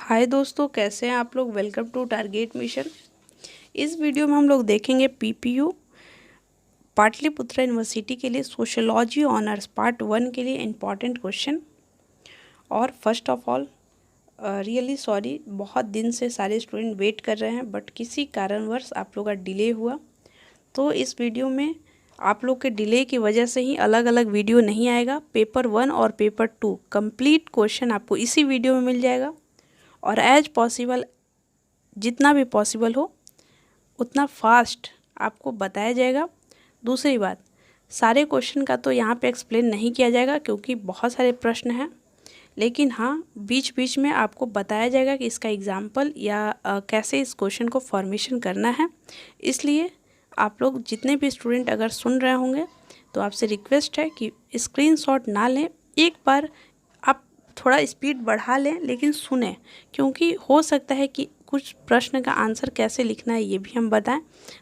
हाय दोस्तों, कैसे हैं आप लोग। Welcome to Target Mission. इस वीडियो में हम लोग देखेंगे पीपीयू पाटलिपुत्र यूनिवर्सिटी के लिए सोशियोलॉजी ऑनर्स पार्ट 1 के लिए इम्पॉर्टेंट क्वेश्चन। और first of all really sorry, बहुत दिन से सारे स्टूडेंट वेट कर रहे हैं, बट किसी कारणवश आप लोग का डिले हुआ। तो इस वीडियो में आप लोग के डिले की वजह से ही अलग अलग वीडियो नहीं आएगा। पेपर 1 और पेपर 2 कंप्लीट क्वेश्चन आपको इसी वीडियो में मिल जाएगा। और एज पॉसिबल, जितना भी पॉसिबल हो उतना फास्ट आपको बताया जाएगा। दूसरी बात, सारे क्वेश्चन का तो यहाँ पे एक्सप्लेन नहीं किया जाएगा क्योंकि बहुत सारे प्रश्न हैं, लेकिन हाँ बीच बीच में आपको बताया जाएगा कि इसका एग्जाम्पल या कैसे इस क्वेश्चन को फॉर्मेशन करना है। इसलिए आप लोग जितने भी स्टूडेंट अगर सुन रहे होंगे तो आपसे रिक्वेस्ट है कि स्क्रीनशॉट ना लें, एक बार आप थोड़ा स्पीड बढ़ा लें लेकिन सुने, क्योंकि हो सकता है कि कुछ प्रश्न का आंसर कैसे लिखना है ये भी हम बताएं।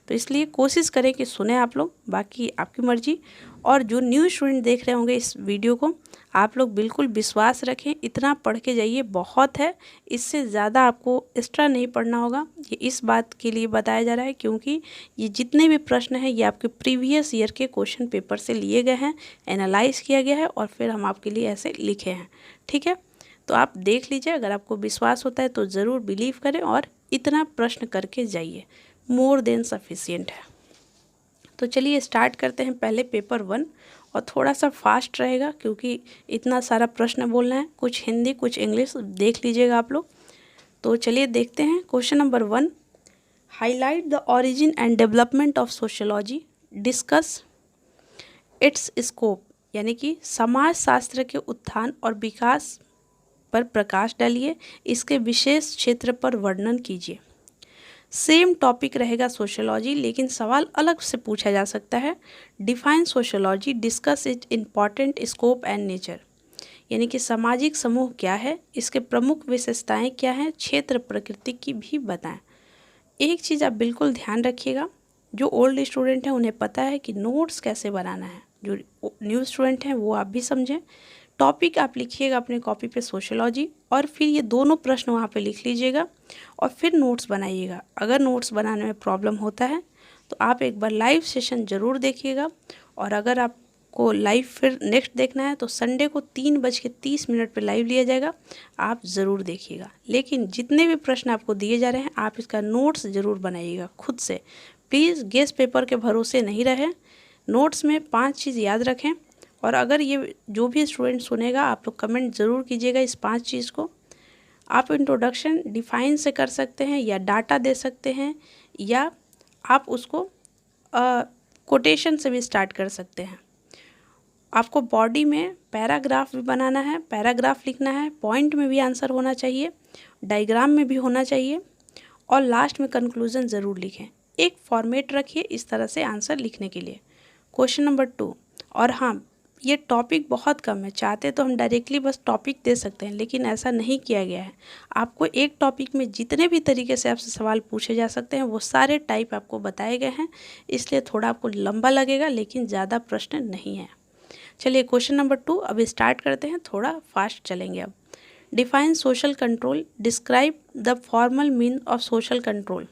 तो इसलिए कोशिश करें कि सुने आप लोग, बाकी आपकी मर्जी। और जो न्यू स्टूडेंट देख रहे होंगे इस वीडियो को, आप लोग बिल्कुल विश्वास रखें, इतना पढ़ के जाइए, बहुत है, इससे ज़्यादा आपको एक्स्ट्रा नहीं पढ़ना होगा। ये इस बात के लिए बताया जा रहा है क्योंकि ये जितने भी प्रश्न हैं ये आपके प्रीवियस ईयर के क्वेश्चन पेपर से लिए गए हैं, एनालाइज किया गया है और फिर हम आपके लिए ऐसे लिखे हैं। ठीक है, तो आप देख लीजिए, अगर आपको विश्वास होता है तो ज़रूर बिलीव करें और इतना प्रश्न करके जाइए, मोर देन सफिशिएंट है। तो चलिए स्टार्ट करते हैं पहले पेपर 1, और थोड़ा सा फास्ट रहेगा क्योंकि इतना सारा प्रश्न बोलना है, कुछ हिंदी कुछ इंग्लिश, देख लीजिएगा आप लोग। तो चलिए देखते हैं question number 1। Highlight the origin and development of sociology, discuss it's scope, यानी कि समाज शास्त्र के उत्थान और विकास पर प्रकाश डालिए, इसके विशेष क्षेत्र पर वर्णन कीजिए। सेम टॉपिक रहेगा सोशियोलॉजी, लेकिन सवाल अलग से पूछा जा सकता है। Define sociology, discuss it important scope and nature, यानी कि सामाजिक समूह क्या है, इसके प्रमुख विशेषताएं क्या हैं, क्षेत्र प्रकृति की भी बताएं। एक चीज़ आप बिल्कुल ध्यान रखिएगा, जो ओल्ड स्टूडेंट हैं उन्हें पता है कि नोट्स कैसे बनाना है, जो न्यू स्टूडेंट हैं वो आप भी समझें। टॉपिक आप लिखिएगा अपने कॉपी पे सोशियोलॉजी, और फिर ये दोनों प्रश्न वहाँ पे लिख लीजिएगा और फिर नोट्स बनाइएगा। अगर नोट्स बनाने में प्रॉब्लम होता है तो आप एक बार लाइव सेशन ज़रूर देखिएगा, और अगर आपको लाइव फिर नेक्स्ट देखना है तो संडे को 3:30 पे लाइव लिया जाएगा, आप ज़रूर देखिएगा। लेकिन जितने भी प्रश्न आपको दिए जा रहे हैं आप इसका नोट्स ज़रूर बनाइएगा खुद से, प्लीज़ गेस्ट पेपर के भरोसे नहीं रहें। नोट्स में 5 चीज़ याद रखें, और अगर ये जो भी स्टूडेंट सुनेगा आप लोग कमेंट ज़रूर कीजिएगा इस 5 चीज़ को। आप इंट्रोडक्शन डिफाइन से कर सकते हैं या डाटा दे सकते हैं, या आप उसको कोटेशन से भी स्टार्ट कर सकते हैं। आपको बॉडी में पैराग्राफ भी बनाना है, पैराग्राफ लिखना है, पॉइंट में भी आंसर होना चाहिए, डायग्राम में भी होना चाहिए, और लास्ट में कंक्लूजन ज़रूर लिखें। एक फॉर्मेट रखिए इस तरह से आंसर लिखने के लिए। क्वेश्चन नंबर 2, और हाँ ये टॉपिक बहुत कम है, चाहते तो हम डायरेक्टली बस टॉपिक दे सकते हैं, लेकिन ऐसा नहीं किया गया है। आपको एक टॉपिक में जितने भी तरीके से आपसे सवाल पूछे जा सकते हैं वो सारे टाइप आपको बताए गए हैं, इसलिए थोड़ा आपको लंबा लगेगा लेकिन ज़्यादा प्रश्न नहीं है। चलिए क्वेश्चन नंबर 2 अब स्टार्ट करते हैं, थोड़ा फास्ट चलेंगे अब। Define social control, describe the formal mean of social control,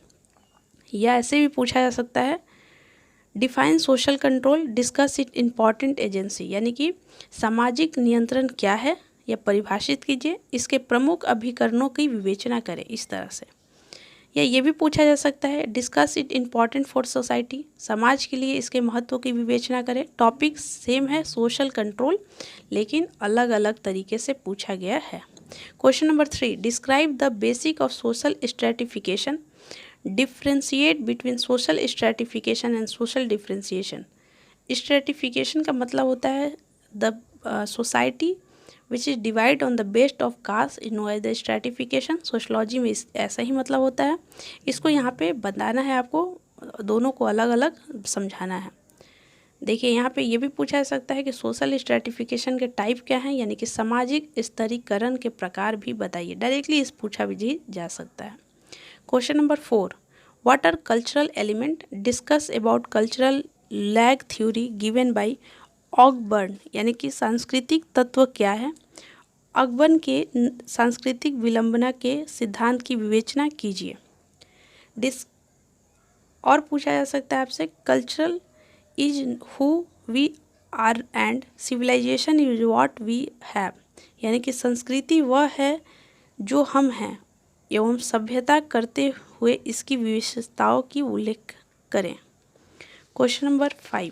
या ऐसे भी पूछा जा सकता है define social control, discuss it important agency, यानी कि सामाजिक नियंत्रण क्या है या परिभाषित कीजिए, इसके प्रमुख अभिकरणों की विवेचना करें, इस तरह से। या ये भी पूछा जा सकता है discuss it important for society, समाज के लिए इसके महत्व की विवेचना करें। टॉपिक सेम है सोशल कंट्रोल, लेकिन अलग अलग तरीके से पूछा गया है। Question number 3, describe the basic of social stratification, differentiate between social stratification and social differentiation. Stratification का मतलब होता है the society which is divide on the best of caste in why the stratification. Sociology में ऐसा ही मतलब होता है। इसको यहाँ पे बताना है आपको, दोनों को अलग अलग समझाना है। देखिए यहाँ पे ये भी पूछा जा सकता है कि सोशल स्ट्रेटिफिकेशन के टाइप क्या हैं, यानी कि सामाजिक स्तरीकरण के प्रकार भी बताइए, डायरेक्टली इस पूछा भी जा सकता है। Question number 4, what are cultural element, discuss about cultural lag theory given by Ogburn, यानी कि सांस्कृतिक तत्व क्या है, अगबन के सांस्कृतिक विलंबना के सिद्धांत की विवेचना कीजिए। और पूछा जा सकता है आपसे, cultural is who we are and civilisation is what we have, यानी कि संस्कृति वह है जो हम हैं एवं सभ्यता करते हुए इसकी विशेषताओं की उल्लेख करें। Question number 5,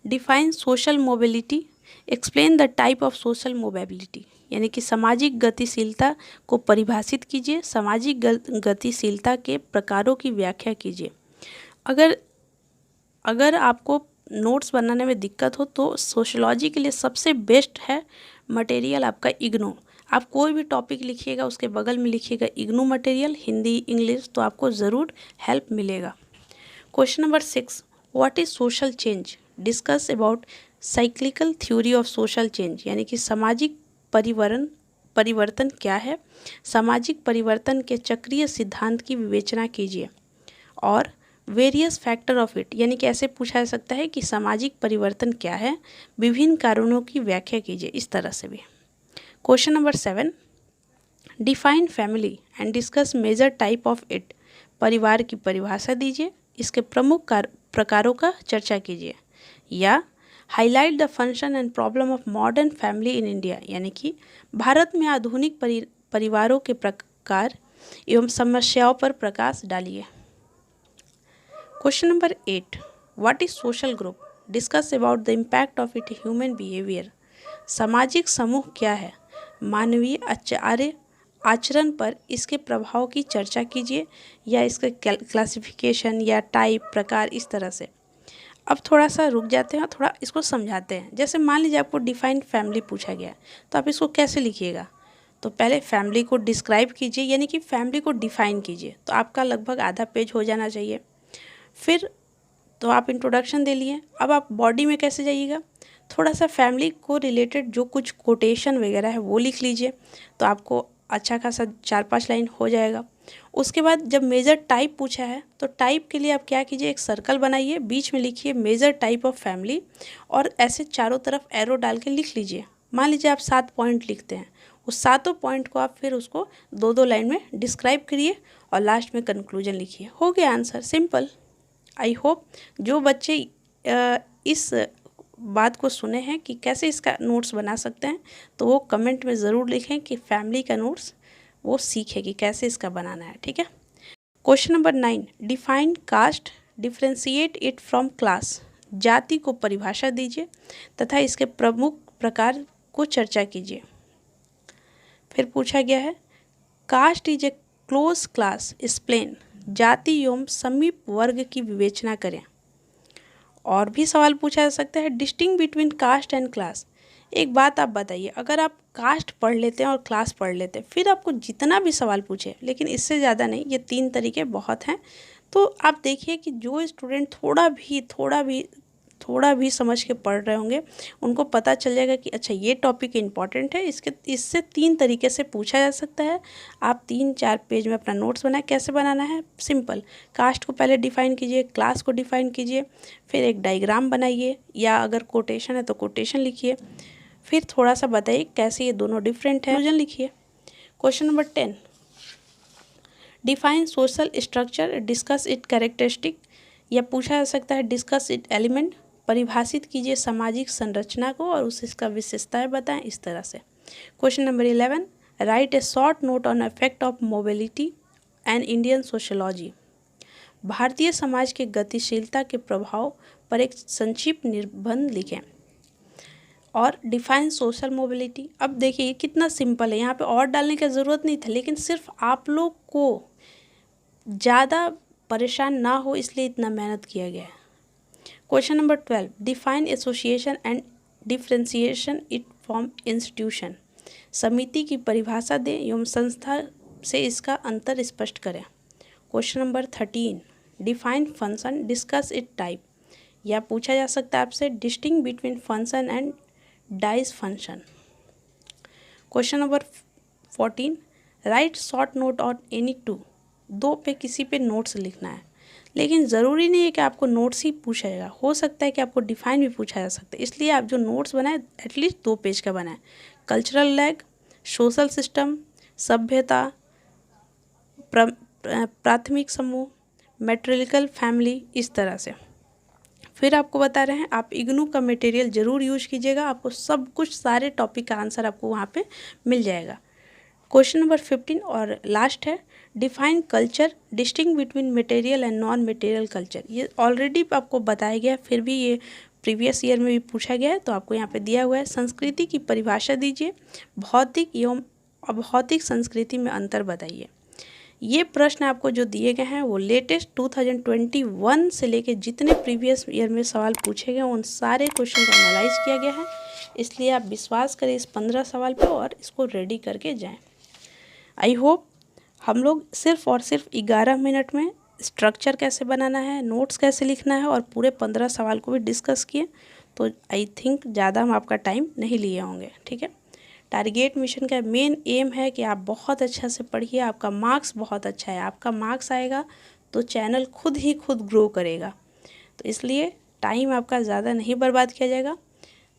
define social mobility, explain the type of social mobility, यानी कि सामाजिक गतिशीलता को परिभाषित कीजिए, सामाजिक गतिशीलता के प्रकारों की व्याख्या कीजिए। अगर आपको नोट्स बनाने में दिक्कत हो तो सोशलॉजी के लिए सबसे बेस्ट है मटेरियल आपका इग्नू। आप कोई भी टॉपिक लिखिएगा उसके बगल में लिखिएगा इग्नू मटेरियल, हिंदी इंग्लिश, तो आपको ज़रूर हेल्प मिलेगा। Question number 6, what is social change, discuss about cyclical theory of social change, यानी कि सामाजिक परिवर्तन क्या है, सामाजिक परिवर्तन के चक्रीय सिद्धांत की विवेचना कीजिए। और वेरियस फैक्टर ऑफ इट, यानी कि ऐसे पूछा जा सकता है कि सामाजिक परिवर्तन क्या है, विभिन्न कारणों की व्याख्या कीजिए, इस तरह से भी। Question number 7, define family and discuss major type of it, परिवार की परिभाषा दीजिए, इसके प्रमुख प्रकारों का चर्चा कीजिए। या highlight the function and problem of modern family in India, यानी कि भारत में आधुनिक परिवारों के प्रकार एवं समस्याओं पर प्रकाश डालिए। Question number 8, what is social group, discuss about the impact of it human behaviour, सामाजिक समूह क्या है, मानवीय आचरण पर इसके प्रभाव की चर्चा कीजिए, या इसके क्लासिफिकेशन या टाइप प्रकार, इस तरह से। अब थोड़ा सा रुक जाते हैं और थोड़ा इसको समझाते हैं। जैसे मान लीजिए आपको डिफाइन फैमिली पूछा गया, तो आप इसको कैसे लिखिएगा, तो पहले फैमिली को डिस्क्राइब कीजिए, यानी कि फैमिली को डिफाइन कीजिए, तो आपका लगभग आधा पेज हो जाना चाहिए। फिर तो आप इंट्रोडक्शन दे लिए, अब आप बॉडी में कैसे जाइएगा, थोड़ा सा फैमिली को रिलेटेड जो कुछ कोटेशन वगैरह है वो लिख लीजिए, तो आपको अच्छा खासा 4-5 लाइन हो जाएगा। उसके बाद जब मेजर टाइप पूछा है तो टाइप के लिए आप क्या कीजिए, एक सर्कल बनाइए, बीच में लिखिए मेजर टाइप ऑफ फैमिली, और ऐसे चारों तरफ एरो डाल के लिख लीजिए। मान लीजिए आप 7 पॉइंट लिखते हैं, उस 7 पॉइंट को आप फिर उसको 2-2 लाइन में डिस्क्राइब करिए और लास्ट में कंक्लूजन लिखिए। हो गया आंसर, सिंपल। आई होप जो बच्चे इस बात को सुने हैं कि कैसे इसका नोट्स बना सकते हैं, तो वो कमेंट में ज़रूर लिखें कि फैमिली का नोट्स वो सीखे कि कैसे इसका बनाना है, ठीक है। Question number 9, define caste, differentiate it from class, जाति को परिभाषा दीजिए तथा इसके प्रमुख प्रकार को चर्चा कीजिए। फिर पूछा गया है, caste is a close class, explain, जाति एवं समीप वर्ग की विवेचना करें। और भी सवाल पूछा जा सकता है, distinguish between caste and class, एक बात आप बताइए, अगर आप कास्ट पढ़ लेते हैं और क्लास पढ़ लेते हैं, फिर आपको जितना भी सवाल पूछे, लेकिन इससे ज़्यादा नहीं, ये 3 तरीके बहुत हैं। तो आप देखिए कि जो स्टूडेंट थोड़ा भी समझ के पढ़ रहे होंगे, उनको पता चल जाएगा कि अच्छा ये टॉपिक इम्पॉर्टेंट है, इससे 3 तरीके से पूछा जा सकता है। आप 3-4 पेज में अपना नोट्स बनाए, कैसे बनाना है, सिंपल, कास्ट को पहले डिफाइन कीजिए, क्लास को डिफाइन कीजिए, फिर एक डायग्राम बनाइए, या अगर कोटेशन है तो कोटेशन लिखिए, फिर थोड़ा सा बताइए कैसे ये दोनों डिफरेंट है, कंक्लूजन लिखिए। Question number 10, define social structure, discuss it characteristic, या पूछा जा सकता है डिस्कस इट एलिमेंट, परिभाषित कीजिए सामाजिक संरचना को और उसका विशेषताएं बताएं, इस तरह से। Question number 11, right A short note on effect of mobility and Indian sociology, Bharatiya Samaj के गतिशीलता के प्रभाव पर एक संक्षिप्त निबंध लिखें। और डिफाइन सोशल मोबिलिटी, अब देखिए कितना सिंपल है, यहाँ पे और डालने की ज़रूरत नहीं था, लेकिन सिर्फ आप लोग को ज़्यादा परेशान ना हो इसलिए इतना मेहनत किया गया है। Question number 12, define association and differentiation it from institution, समिति की परिभाषा दें एवं संस्था से इसका अंतर स्पष्ट करें। Question number 13, define function, discuss it type, या पूछा जा सकता है आपसे distinguish between function and dice function. Question number 14, right short note on any two, 2 पे किसी पे नोट्स लिखना है, लेकिन ज़रूरी नहीं है कि आपको नोट्स ही पूछा जाएगा, हो सकता है कि आपको डिफाइन भी पूछा जा सकता है, इसलिए आप जो नोट्स बनाएं एटलीस्ट 2 पेज का बनाएं, कल्चरल लैग, सोशल सिस्टम, सभ्यता, प्राथमिक समूह, मैट्रिलिकल फैमिली, इस तरह से। फिर आपको बता रहे हैं आप इग्नू का मटेरियल ज़रूर यूज कीजिएगा, आपको सब कुछ सारे टॉपिक का आंसर आपको वहाँ पे मिल जाएगा। क्वेश्चन नंबर 15 और लास्ट है, define culture, distinguish between material and non material culture. ये ऑलरेडी आपको बताया गया, फिर भी ये प्रीवियस ईयर में भी पूछा गया है, तो आपको यहाँ पे दिया हुआ है। संस्कृति की परिभाषा दीजिए, भौतिक एवं अभौतिक संस्कृति में अंतर बताइए। ये प्रश्न आपको जो दिए गए हैं वो लेटेस्ट 2021 से लेके जितने प्रीवियस ईयर में सवाल पूछे गए उन सारे क्वेश्चन का एनालाइज किया गया है, इसलिए आप विश्वास करें इस 15 सवाल पे और इसको रेडी करके जाएं। आई होप हम लोग सिर्फ और सिर्फ 11 मिनट में स्ट्रक्चर कैसे बनाना है, नोट्स कैसे लिखना है और पूरे 15 सवाल को भी डिस्कस किए, तो आई थिंक ज़्यादा हम आपका टाइम नहीं लिए होंगे। ठीक है, टारगेट मिशन का मेन एम है कि आप बहुत अच्छा से पढ़िए, आपका मार्क्स बहुत अच्छा है, आपका मार्क्स आएगा तो चैनल खुद ही खुद ग्रो करेगा, तो इसलिए टाइम आपका ज़्यादा नहीं बर्बाद किया जाएगा।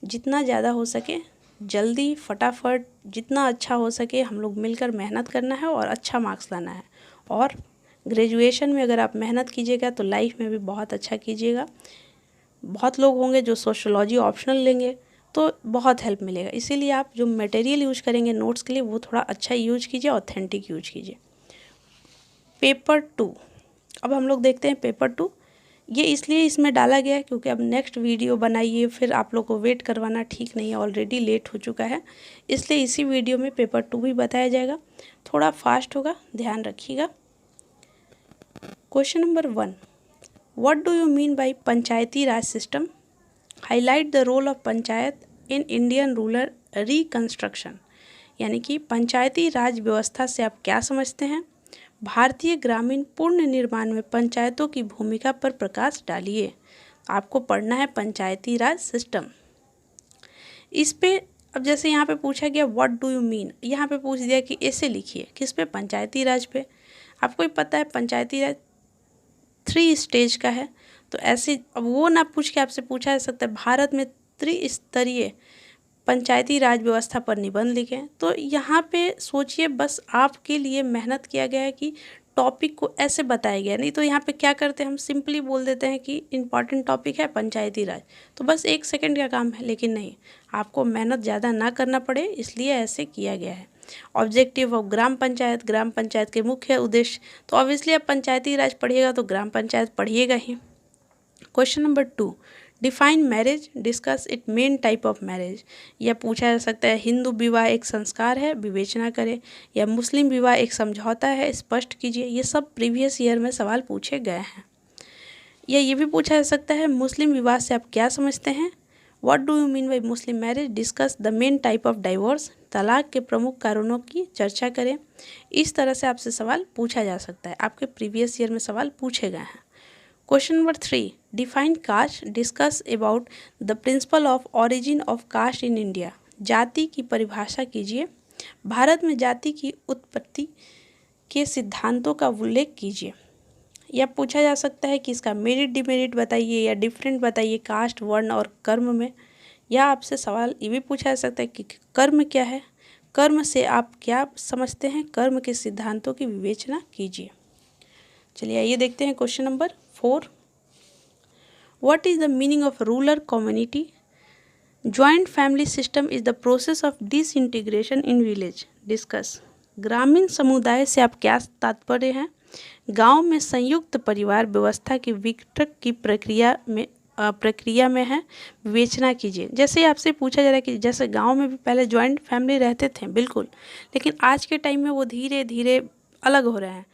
जितना ज़्यादा हो सके जल्दी फटाफट, जितना अच्छा हो सके हम लोग मिलकर मेहनत करना है और अच्छा मार्क्स लाना है। और ग्रेजुएशन में अगर आप मेहनत कीजिएगा तो लाइफ में भी बहुत अच्छा कीजिएगा। बहुत लोग होंगे जो सोशियोलॉजी ऑप्शनल लेंगे तो बहुत हेल्प मिलेगा, इसीलिए आप जो मटेरियल यूज करेंगे नोट्स के लिए वो थोड़ा अच्छा यूज कीजिए, ऑथेंटिक यूज कीजिए। पेपर 2, अब हम लोग देखते हैं पेपर 2। ये इसलिए इसमें डाला गया है क्योंकि अब नेक्स्ट वीडियो बनाइए फिर आप लोग को वेट करवाना ठीक नहीं है, ऑलरेडी लेट हो चुका है, इसलिए इसी वीडियो में पेपर 2 भी बताया जाएगा। थोड़ा फास्ट होगा, ध्यान रखिएगा। Question number 1, what do you mean by Panchayati Raj system? Highlight the role of panchayat in Indian rural reconstruction. यानी कि पंचायती राज व्यवस्था से आप क्या समझते हैं? भारतीय ग्रामीण पुनर्निर्माण में पंचायतों की भूमिका पर प्रकाश डालिए। आपको पढ़ना है पंचायती राज सिस्टम। इस पे अब जैसे यहाँ पे पूछा गया व्हाट डू यू मीन, यहाँ पे पूछ दिया कि ऐसे लिखिए, किस पे? पंचायती राज पे। आपको ही पता है पंचायती राज 3 स्टेज का है, तो ऐसे अब वो ना पूछ के आपसे पूछा जा सकता है भारत में त्रिस्तरीय पंचायती राज व्यवस्था पर निबंध लिखें। तो यहाँ पे सोचिए, बस आपके लिए मेहनत किया गया है कि टॉपिक को ऐसे बताया गया, नहीं तो यहाँ पे क्या करते हैं हम सिंपली बोल देते हैं कि इम्पॉर्टेंट टॉपिक है पंचायती राज, तो बस 1 सेकंड का काम है, लेकिन नहीं, आपको मेहनत ज़्यादा ना करना पड़े इसलिए ऐसे किया गया है। ऑब्जेक्टिव ऑफ ग्राम पंचायत के मुख्य उद्देश्य, तो ऑब्वियसली आप पंचायती राज पढ़िएगा तो ग्राम पंचायत पढ़िएगा ही। Question number 2, define marriage, discuss it main type of marriage. यह पूछा जा सकता है हिंदू विवाह एक संस्कार है, विवेचना करें, या मुस्लिम विवाह एक समझौता है, स्पष्ट कीजिए। ये सब प्रीवियस ईयर में सवाल पूछे गए हैं। या ये भी पूछा जा सकता है मुस्लिम विवाह से आप क्या समझते हैं? What do you mean by Muslim marriage? Discuss the main type of divorce. तलाक के प्रमुख कारणों की चर्चा करें। इस तरह से आपसे सवाल पूछा जा सकता है, आपके प्रीवियस ईयर में सवाल पूछे गए हैं। Question number 3, define caste, discuss about the principal of origin of caste in India. जाति की परिभाषा कीजिए। भारत में जाति की उत्पत्ति के सिद्धांतों का उल्लेख कीजिए। यह पूछा जा सकता है कि इसका मेरिट डिमेरिट बताइए या डिफरेंट बताइए कास्ट, वर्ण और कर्म में। या आपसे सवाल ये भी पूछा जा सकता है कि कर्म क्या है, कर्म से आप क्या समझते हैं, कर्म के सिद्धांतों की विवेचना कीजिए। चलिए आइए देखते हैं question number 4, what is the meaning of rural community? Joint family system is the process of disintegration in village. Discuss. ग्रामीण समुदाय से आप क्या तात्पर्य हैं? गांव में संयुक्त परिवार व्यवस्था की विघटन की प्रक्रिया में है, विवेचना कीजिए। जैसे आपसे पूछा जा रहा है कि जैसे गांव में भी पहले जॉइंट फैमिली रहते थे, बिल्कुल, लेकिन आज के टाइम में वो धीरे धीरे अलग हो रहे हैं।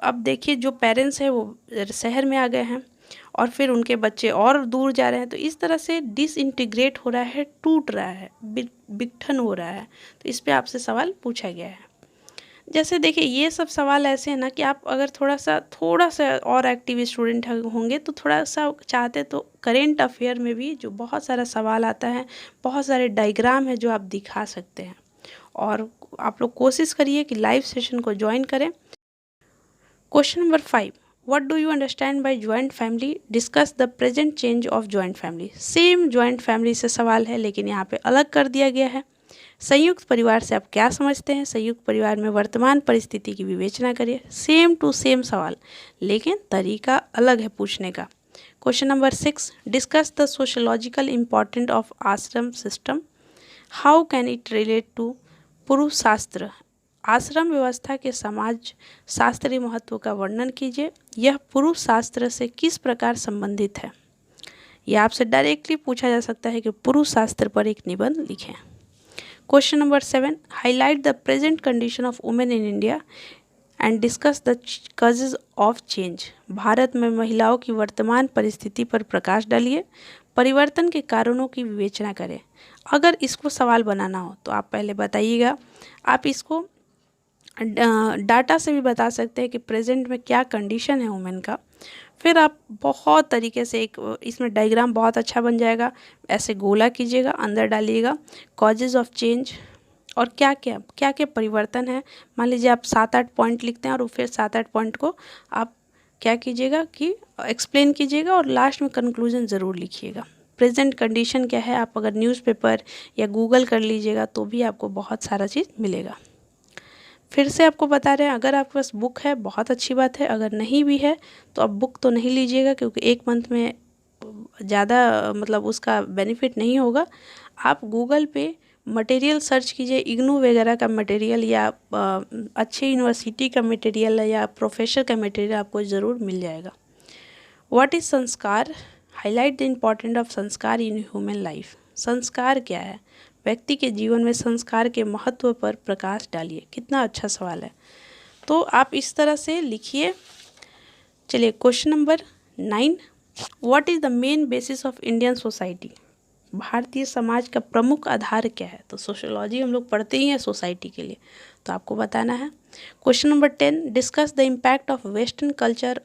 अब देखिए जो पेरेंट्स हैं वो शहर में आ गए हैं और फिर उनके बच्चे और दूर जा रहे हैं, तो इस तरह से डिसइंटीग्रेट हो रहा है, टूट रहा है, विघटन हो रहा है। तो इस पे आपसे सवाल पूछा गया है। जैसे देखिए ये सब सवाल ऐसे हैं ना कि आप अगर थोड़ा सा और एक्टिव स्टूडेंट होंगे तो थोड़ा सा चाहते तो करेंट अफेयर में भी जो बहुत सारा सवाल आता है, बहुत सारे डायग्राम है जो आप दिखा सकते हैं, और आप लोग कोशिश करिए कि लाइव सेशन को ज्वाइन करें। Question number 5, what do you understand by joint family? Discuss the present change of joint family. Same joint family से सवाल है लेकिन यहाँ पे अलग कर दिया गया है। संयुक्त परिवार से आप क्या समझते हैं? संयुक्त परिवार में वर्तमान परिस्थिति की विवेचना करिए। सेम टू सेम सवाल, लेकिन तरीका अलग है पूछने का। Question number 6, discuss the sociological important of ashram system, how can it relate to purusha shastra. आश्रम व्यवस्था के समाज शास्त्रीय महत्व का वर्णन कीजिए। यह पुरुष शास्त्र से किस प्रकार संबंधित है? यह आपसे डायरेक्टली पूछा जा सकता है कि पुरुष शास्त्र पर एक निबंध लिखें। Question number 7, highlight the present condition of women in India and discuss the causes of change. Bharat में महिलाओं की वर्तमान परिस्थिति पर प्रकाश डालिए। परिवर्तन के कारणों की विवेचना करें। अगर इसको सवाल बनाना हो तो आप पहले बताइएगा, आप इसको डाटा से भी बता सकते हैं कि प्रेजेंट में क्या कंडीशन है वुमेन का। फिर आप बहुत तरीके से एक इसमें डायग्राम बहुत अच्छा बन जाएगा, ऐसे गोला कीजिएगा, अंदर डालिएगा कॉजेज ऑफ चेंज और क्या क्या परिवर्तन है। मान लीजिए आप 7-8 पॉइंट लिखते हैं और फिर 7-8 पॉइंट को आप क्या कीजिएगा कि एक्सप्लेन कीजिएगा और लास्ट में कंक्लूजन ज़रूर लिखिएगा। प्रेजेंट कंडीशन क्या है, आप अगर न्यूज़पेपर या गूगल कर लीजिएगा तो भी आपको बहुत सारा चीज़ मिलेगा। फिर से आपको बता रहे हैं, अगर आपके पास बुक है बहुत अच्छी बात है, अगर नहीं भी है तो आप बुक तो नहीं लीजिएगा क्योंकि एक मंथ में ज़्यादा मतलब उसका बेनिफिट नहीं होगा। आप गूगल पे मटेरियल सर्च कीजिए, इग्नू वगैरह का मटेरियल या अच्छे यूनिवर्सिटी का मटेरियल या प्रोफेसर का मटेरियल आपको ज़रूर मिल जाएगा। व्हाट इज़ संस्कार, हाईलाइट द इम्पॉर्टेंट ऑफ संस्कार इन ह्यूमन लाइफ। संस्कार क्या है? व्यक्ति के जीवन में संस्कार के महत्व पर प्रकाश डालिए। कितना अच्छा सवाल है, तो आप इस तरह से लिखिए। चलिए question number 9, what is the main basis of Indian society. Bharatiya Samaj का प्रमुख आधार क्या है? तो सोशियोलॉजी हम लोग पढ़ते ही हैं सोसाइटी के लिए, तो आपको बताना है। Question number 10, discuss the impact of western culture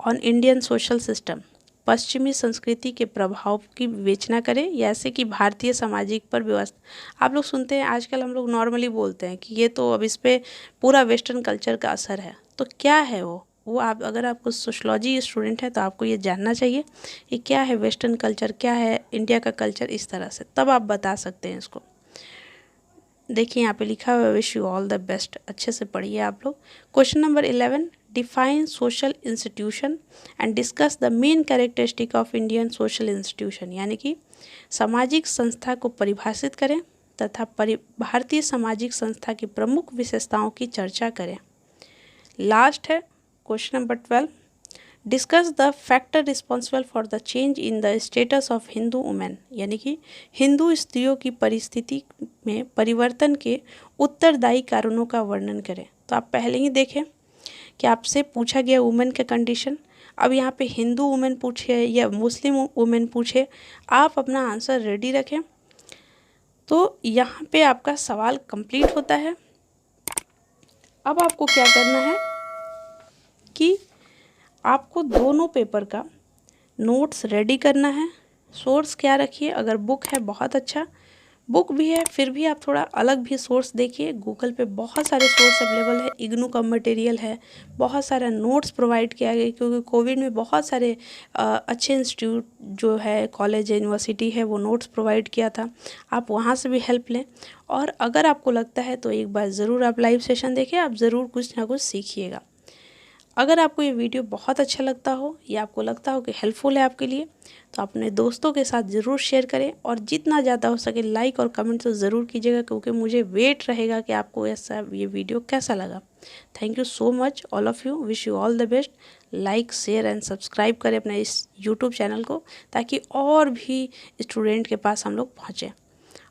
on Indian social system. पश्चिमी संस्कृति के प्रभाव की विवेचना करें, जैसे कि भारतीय सामाजिक पर व्यवस्था। आप लोग सुनते हैं आजकल, हम लोग नॉर्मली बोलते हैं कि ये तो अब इस पर पूरा वेस्टर्न कल्चर का असर है, तो क्या है वो आप अगर आपको सोशलॉजी स्टूडेंट है तो आपको ये जानना चाहिए ये क्या है, वेस्टर्न कल्चर क्या है, इंडिया का कल्चर, इस तरह से तब आप बता सकते हैं इसको। देखिए यहाँ पे लिखा हुआ, wish you all the best, अच्छे से पढ़िए आप लोग। Question number 11, define social institution and discuss the main characteristic of Indian social institution. यानी कि सामाजिक संस्था को परिभाषित करें तथा भारतीय सामाजिक संस्था की प्रमुख विशेषताओं की चर्चा करें। लास्ट है question number 12, discuss the factor responsible for the change in the status of Hindu women. यानी कि हिंदू स्त्रियों की परिस्थिति में परिवर्तन के उत्तरदायी कारणों का वर्णन करें। तो आप पहले ही देखें कि आपसे पूछा गया वुमेन का कंडीशन, अब यहाँ पे हिंदू वुमेन पूछे या मुस्लिम वुमेन पूछे, आप अपना आंसर रेडी रखें। तो यहाँ पे आपका सवाल कंप्लीट होता है। अब आपको क्या करना है कि आपको दोनों पेपर का नोट्स रेडी करना है। सोर्स क्या रखिए, अगर बुक है बहुत अच्छा, बुक भी है फिर भी आप थोड़ा अलग भी सोर्स देखिए। गूगल पे बहुत सारे सोर्स अवेलेबल है, इग्नू का मटेरियल है, बहुत सारा नोट्स प्रोवाइड किया गया क्योंकि कोविड में बहुत सारे अच्छे इंस्टीट्यूट जो है, कॉलेज यूनिवर्सिटी है, वो नोट्स प्रोवाइड किया था, आप वहाँ से भी हेल्प लें। और अगर आपको लगता है तो एक बार ज़रूर आप लाइव सेशन देखिए, आप ज़रूर कुछ ना कुछ सीखिएगा। अगर आपको ये वीडियो बहुत अच्छा लगता हो या आपको लगता हो कि हेल्पफुल है आपके लिए, तो अपने दोस्तों के साथ ज़रूर शेयर करें और जितना ज़्यादा हो सके लाइक और कमेंट तो ज़रूर कीजिएगा क्योंकि मुझे वेट रहेगा कि आपको ये वीडियो कैसा लगा। Thank you so much all of you, wish you all the best. Like share and subscribe करें अपने इस यूट्यूब चैनल को ताकि और भी स्टूडेंट के पास हम लोग पहुँचें।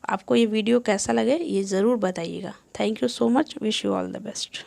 आपको ये वीडियो कैसा लगे ये ज़रूर बताइएगा। Thank you so much, wish you all the best.